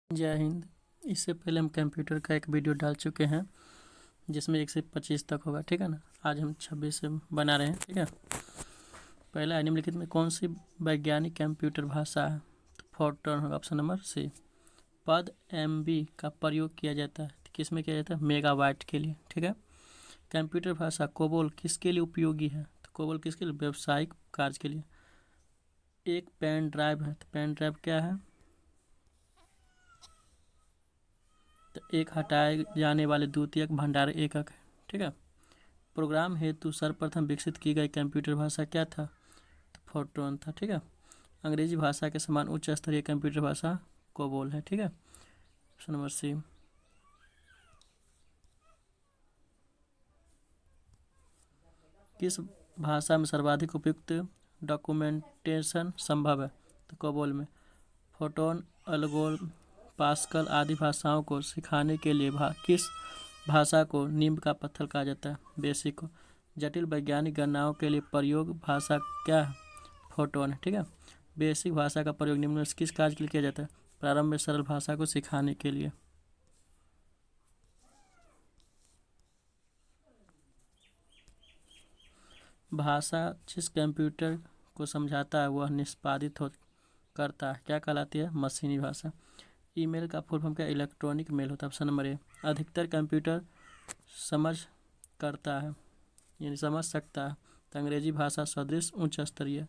जय हिंद। इससे पहले हम कंप्यूटर का एक वीडियो डाल चुके हैं जिसमें 1 से 25 तक होगा, ठीक है ना। आज हम 26 से बना रहे हैं, ठीक है। पहला निम्नलिखित में कौन सी वैज्ञानिक कंप्यूटर भाषा है? तो फोर्ट्रॉन होगा ऑप्शन नंबर सी। पद MB का प्रयोग किया जाता है, किस में किया जाता है? मेगाबाइट के लिए, ठीक है। कंप्यूटर भाषा कोबोल किसके लिए उपयोगी है? तो कोबोल किसके लिए? व्यावसायिक कार्य के लिए। एक पेन ड्राइव है, तो पेन ड्राइव क्या है? तो एक हटाए जाने वाले द्वितीयक भंडार एकक है, ठीक है। प्रोग्राम हेतु सर्वप्रथम विकसित की गई कंप्यूटर भाषा क्या था? तो फोर्ट्रॉन था, ठीक है। अंग्रेजी भाषा के समान उच्च स्तरीय कंप्यूटर भाषा कोबोल है, ठीक है। Option number C. किस भाषा में सर्वाधिक उपयुक्त डॉक्यूमेंटेशन संभव है? तो कोबोल में। फोटोन, अलगोल, पास्कल आदि भाषाओं को सिखाने के लिए किस भाषा को नींव का पत्थर कहा जाता है? बेसिक को। जटिल वैज्ञानिक गणनाओं के लिए प्रयोग भाषा क्या है? फोटोन है, ठीक है। बेसिक भाषा का प्रयोग निम्न में से किस कार्य के लिए किया जाता है? प्रारंभ में सरल भाषा को सिखाने के लिए। भाषा जिस कंप्यूटर को समझाता है वह निष्पादित हो करता है, क्या कहलाती है? मशीनी भाषा। ईमेल का फुल फॉर्म क्या? इलेक्ट्रॉनिक मेल होता है, ऑप्शन नंबर ए। अधिकतर कंप्यूटर समझ करता है यानी समझ सकता है, तो अंग्रेजी भाषा सदृश उच्च स्तरीय।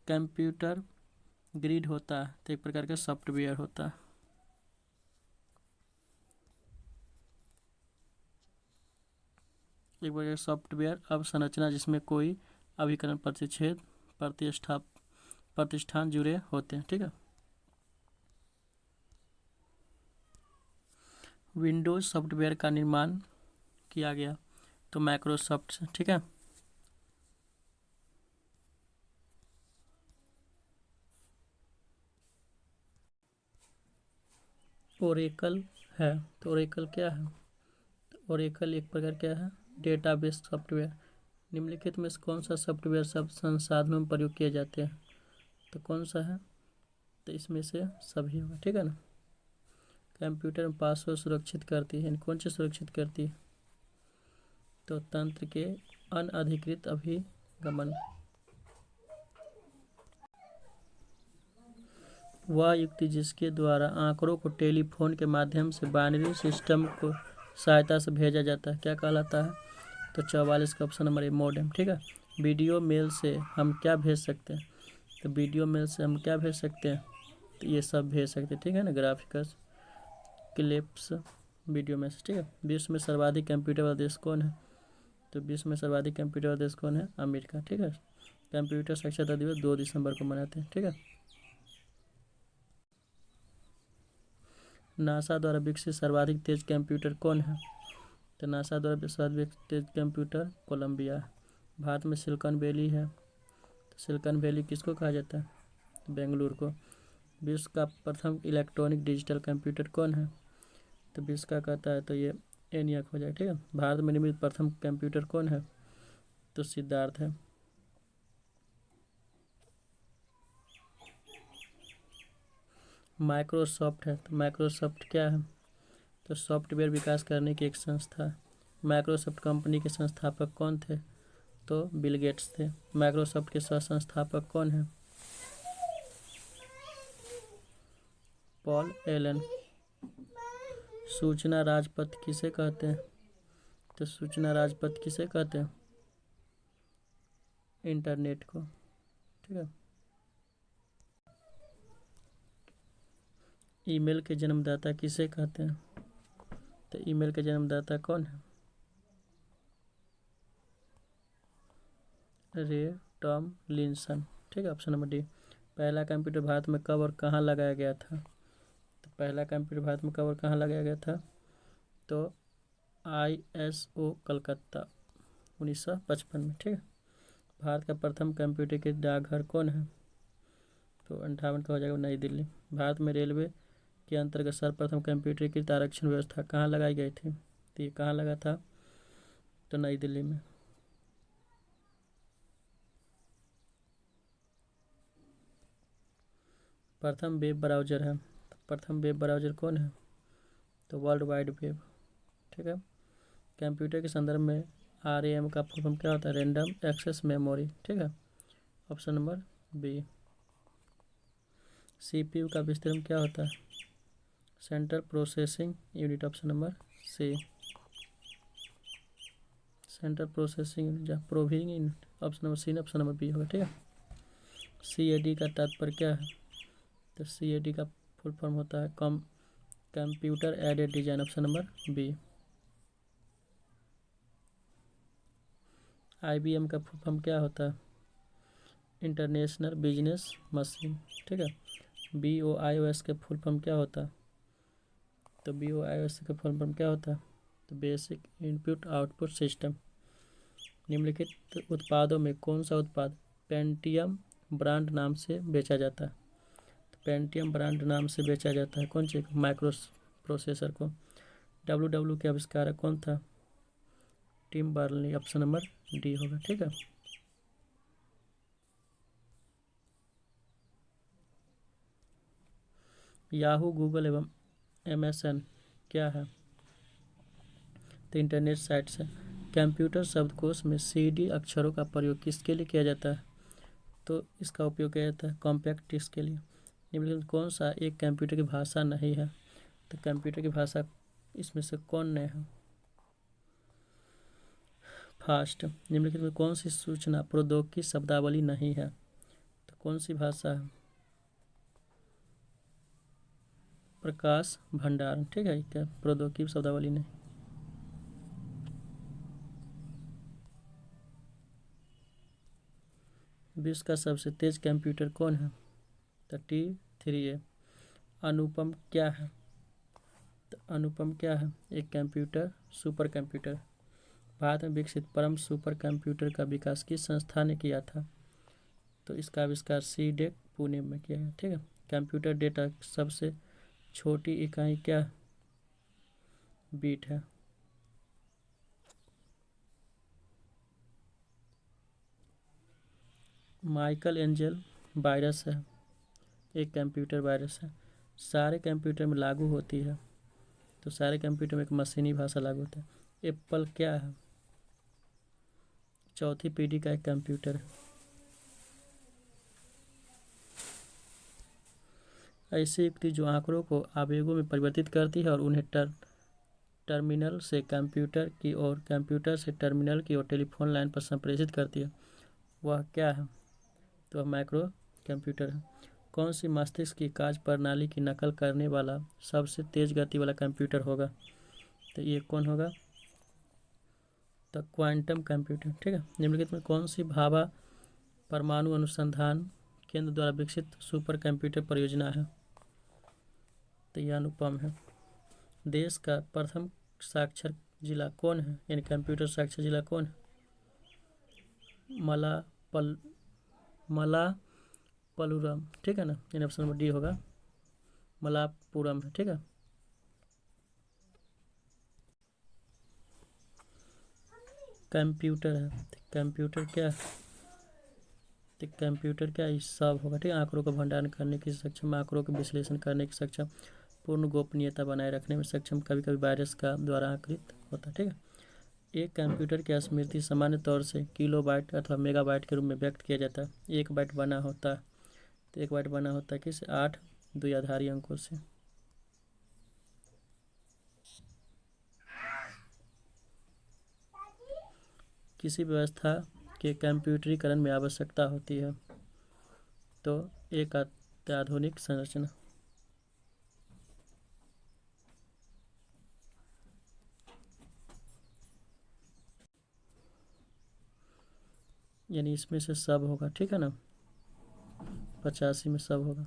कंप्यूटर ग्रिड होता है, तो एक प्रकार का सॉफ्टवेयर होता है। एक प्रकार का सॉफ्टवेयर अवसंरचना जिसमें कोई अभिकरण प्रतिच्छेद प्रतिष्ठान जुड़े होते हैं, ठीक है। विंडोज सॉफ्टवेयर का निर्माण किया गया तो माइक्रोसॉफ्ट से, ठीक है। ओरेकल है, तो ओरेकल क्या है? तो ओरेकल एक प्रकार क्या है? Database software. निम्नलिखित में से कौन सा सॉफ्टवेयर सब संसाधनों में प्रयोग किए जाते हैं? तो कौन सा है? तो इसमें से सभी होगा, ठीक है ना। कंप्यूटर में पासवर्ड सुरक्षित करती है, कौन सी सुरक्षित करती है? तो तंत्र के अनधिकृत अभिगमन। वह युक्ति जिसके द्वारा आंकड़ों को टेलीफोन के माध्यम से बाइनरी सिस्टम को सहायता से भेजा जाता है, क्या कहलाता है? तो 44 का ऑप्शन नंबर ए, मॉडेम, ठीक है। वीडियो मेल से हम क्या भेज सकते हैं? तो वीडियो मेल से हम क्या भेज सकते हैं? तो ये सब भेज सकते हैं, ठीक है ना। ग्राफिक्स, क्लिप्स, वीडियो मैसेज, ठीक है। विश्व में सर्वाधिक कंप्यूटर वाला देश कौन है? तो विश्व में सर्वाधिक कंप्यूटर वाला देश कौन है? अमेरिका, ठीक है। कंप्यूटर साक्षरता दिवस 2 दिसंबर को मनाते हैं, ठीक है। नासा द्वारा विकसित सर्वाधिक तेज कंप्यूटर कौन है? तो नासा द्वारा सर्वाधिक तेज कंप्यूटर कोलंबिया है। भारत में सिलिकॉन वैली है, तो सिलिकॉन वैली किसको कहा जाता है? तो बेंगलुरु को। विश्व का प्रथम इलेक्ट्रॉनिक डिजिटल कंप्यूटर कौन है? तो विश्व का कहता है तो ये एनियाक हो जाए, ठीक है। भारत में निर्मित प्रथम कंप्यूटर कौन है? तो सिद्धार्थ है। माइक्रोसॉफ्ट है, तो माइक्रोसॉफ्ट क्या है? तो सॉफ्टवेयर विकास करने की एक संस्था है। माइक्रोसॉफ्ट कंपनी के संस्थापक कौन थे? तो बिल गेट्स थे। माइक्रोसॉफ्ट के सह संस्थापक कौन है? Paul Allen. सूचना राजपथ किसे कहते हैं? तो सूचना राजपथ किसे कहते हैं? इंटरनेट को, ठीक है। ईमेल के जन्मदाता किसे कहते हैं? तो ईमेल के जन्मदाता कौन है? रे टॉमलिंसन, ठीक है। Option number D. पहला कंप्यूटर भारत में कब और कहाँ लगाया गया था? तो पहला कंप्यूटर भारत में कब और कहाँ लगाया गया था? तो ISO कलकत्ता 1955 में, ठीक है। भारत का प्रथम कंप्यूटर के डाकघर कौन है? तो 58 का हो जाएगा नई दिल्ली। भारत में रेलवे के अंतर्गत सर्वप्रथम कंप्यूटरीकृत आरक्षण व्यवस्था कहाँ लगाई गई थी? तो ये कहाँ लगा था? तो नई दिल्ली में। प्रथम वेब ब्राउज़र है, प्रथम वेब ब्राउज़र कौन है? तो वर्ल्ड वाइड वेब। ठीक है। कंप्यूटर के संदर्भ में RAM का फुल फॉर्म क्या होता है? Random access memory. ठीक है। Option number B. CPU का विस्तार क्या होता है? Central processing unit. Option number C. Central processing unit या proving unit. Option number C ने ऑप्शन नंबर बी होगा। ठीक है। CAD का तात्पर्य क्या है? तो CAD का फुल फॉर्म होता है computer aided design. Option number B. IBM का फुल फॉर्म क्या होता है? International business machine. ठीक है। BOIOS के फुल फॉर्म क्या होता है? तो BOIOS का फुल फॉर्म क्या होता है? तो बेसिक इनपुट आउटपुट सिस्टम। निम्नलिखित उत्पादों में कौन सा उत्पाद पेंटियम ब्रांड नाम से बेचा जाता है? तो पेंटियम ब्रांड नाम से बेचा जाता है कौन चीज़? माइक्रो प्रोसेसर को। WW के आविष्कारक कौन था? टिम बर्नर्ली। ऑप्शन नंबर डी होगा। ठीक है। याहू, गूगल एवं MSN क्या है? तो इंटरनेट साइट्स है। कंप्यूटर शब्दकोश में CD अक्षरों का प्रयोग किसके लिए किया जाता है? तो इसका उपयोग किया जाता है कॉम्पैक्ट डिस्क के लिए। निम्नलिखित कौन सा एक कंप्यूटर की भाषा नहीं है? तो कंप्यूटर की भाषा इसमें से कौन नहीं है? फास्ट। निम्नलिखित में कौन सी सूचना प्रौद्योगिकी शब्दावली नहीं है? तो कौन सी भाषा है? प्रकाश भंडारण। ठीक है। क्या प्रौद्योगिकी शब्दावली नहीं? विश्व का सबसे तेज कंप्यूटर कौन है? तो T3A। अनुपम क्या है? तो अनुपम क्या है? एक कंप्यूटर सुपर कंप्यूटर। भारत में विकसित परम सुपर कंप्यूटर का विकास किस संस्था ने किया था? तो इसका आविष्कार CDEC पुणे में किया है। ठीक है। कंप्यूटर डेटा सबसे छोटी इकाई क्या बीट है? माइकल एंजल वायरस है, एक कंप्यूटर वायरस है। सारे कंप्यूटर में लागू होती है। तो सारे कंप्यूटर में एक मशीनी भाषा लागू होता है। एप्पल क्या है? चौथी पीढ़ी का एक कंप्यूटर है। ऐसी युक्ति जो आंकड़ों को आवेगों में परिवर्तित करती है और उन्हें टर्मिनल से कंप्यूटर की ओर, कंप्यूटर से टर्मिनल की ओर टेलीफोन लाइन पर संप्रेषित करती है, वह क्या है? तो वह माइक्रो कंप्यूटर है। कौन सी मस्तिष्क की कार्य प्रणाली की नकल करने वाला सबसे तेज गति वाला कंप्यूटर होगा? तो ये कौन होगा? तो क्वांटम कंप्यूटर। ठीक है। निम्नलिखित में कौन सी भाभा परमाणु अनुसंधान केंद्र द्वारा विकसित सुपर कंप्यूटर परियोजना है? तो यह अनुपम है। देश का प्रथम साक्षर जिला कौन है, यानी कंप्यूटर साक्षर जिला कौन है? मलाप्पुरम। ठीक है ना, यानी ऑप्शन नंबर डी होगा, मलाप्पुरम है। ठीक है। कंप्यूटर है, कंप्यूटर क्या है? तो कंप्यूटर क्या है? सब होगा। ठीक है। आंकड़ों का भंडारण करने की सक्षम, आंकड़ों का विश्लेषण करने की सक्षम, पूर्ण गोपनीयता बनाए रखने में सक्षम, कभी कभी वायरस का द्वारा आंकृत होता है। ठीक है। एक कंप्यूटर की स्मृति सामान्य तौर से किलोबाइट अथवा मेगाबाइट के रूप में व्यक्त किया जाता है। एक बाइट बना होता है, तो एक बाइट बना होता है किस? 8 द्विआधारी अंकों से। किसी व्यवस्था के कंप्यूटरीकरण में आवश्यकता होती है, तो एक अत्याधुनिक संरचना। यानी इसमें से सब होगा। ठीक है ना, 85 में सब होगा।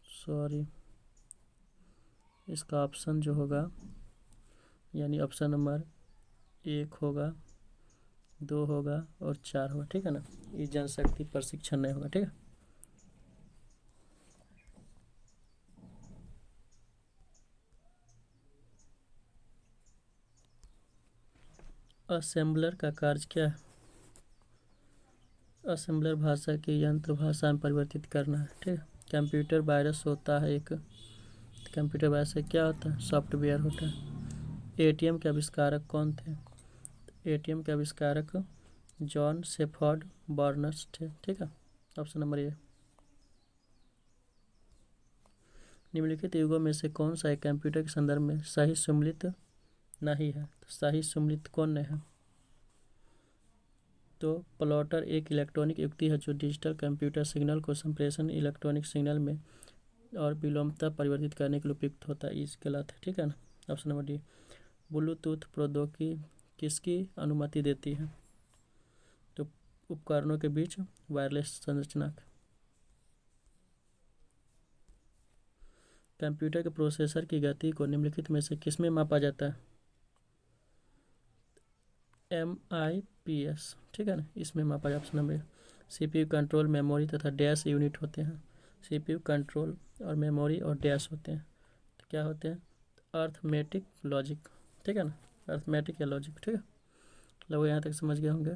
सॉरी, इसका ऑप्शन जो होगा, यानी ऑप्शन नंबर 1 होगा, 2 होगा और 4 होगा। ठीक है ना, ये जनशक्ति प्रशिक्षण नहीं होगा। ठीक है। असेंबलर का कार्य क्या है? असेंबलर भाषा की यंत्र भाषा में परिवर्तित करना है, ठीक है। कंप्यूटर वायरस होता है एक, कंप्यूटर वायरस से क्या होता है, सॉफ्टवेयर होता है। एटीएम के आविष्कारक कौन थे, एटीएम के आविष्कारक जॉन शेफर्ड बर्नस थे, ठीक है। Option number A. निम्नलिखित युगों में से कौन सा एक कंप्यूटर के संदर्भ में सही सम्मिलित नहीं है, तो सही सम्मिलित कौन नहीं है, तो प्लॉटर एक इलेक्ट्रॉनिक युक्ति है जो डिजिटल कंप्यूटर सिग्नल को संप्रेषण इलेक्ट्रॉनिक सिग्नल में और विलोमता परिवर्तित करने के लिए उपयुक्त होता है, इस गलत है, ठीक है ना। Option number D. ब्लूटूथ प्रौद्योगिकी किसकी अनुमति देती है, तो उपकरणों के बीच वायरलेस संरचना। कंप्यूटर के प्रोसेसर की गति को निम्नलिखित में से किसमें मापा जाता है, MIPS, ठीक है ना, इसमें मापा जाता है। Option number. CPU control memory तथा डैश यूनिट होते हैं, CPU कंट्रोल और मेमोरी और डैश होते हैं, तो क्या होते हैं, अर्थमेटिक लॉजिक, ठीक है ना, अर्थमेटिक या लॉजिक, ठीक है। लगभग यहाँ तक समझ गए होंगे।